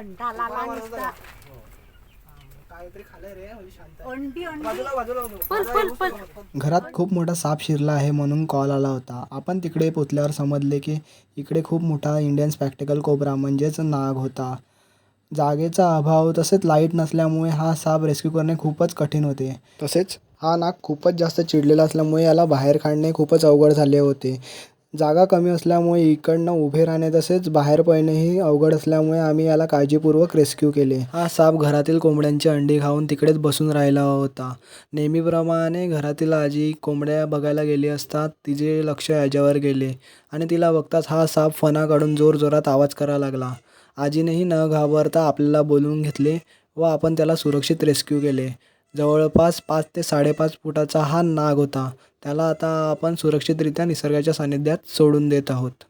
कंटाळा नुसता. काहीतरी खाल्लंय रे म्हणजे शांत. अंडी घरात खूप मोठा साप शिरला आहे म्हणून कॉल आला होता. आपण तिकडे पोचल्यावर समजले की इकडे खूप मोठा इंडियन स्पेक्टिकल कोब्रा म्हणजेच नाग होता. जागेचा अभाव तसेच लाईट नसल्यामुळे हा साप रेस्क्यू करणे खूपच कठीण होते. तसेच हा नाग खूपच जास्त चिडलेला असल्यामुळे याला बाहेर काढणे खूपच अवघड झाले होते. जागा कमी असल्यामुळे इकडनं उभे राहणे तसेच बाहेर पडणेही अवघड असल्यामुळे आम्ही याला काळजीपूर्वक रेस्क्यू केले. हा साप घरातील कोंबड्यांची अंडी खाऊन तिकडेच बसून राहिला होता. नेहमीप्रमाणे घरातील आजी कोंबड्या बघायला गेली असता तिचे लक्ष याच्यावर गेले आणि तिला बघताच हा साप फणा काढून जोरजोरात आवाज करायला लागला. आजीनेही न घाबरता आपल्याला बोलवून घेतले व आपण त्याला सुरक्षित रेस्क्यू केले. जवळपास 5 ते 5.5 फुटाचा हा नाग होता. त्याला आता आपण सुरक्षितरित्या निसर्गाच्या सानिध्यात सोडून देत आहोत.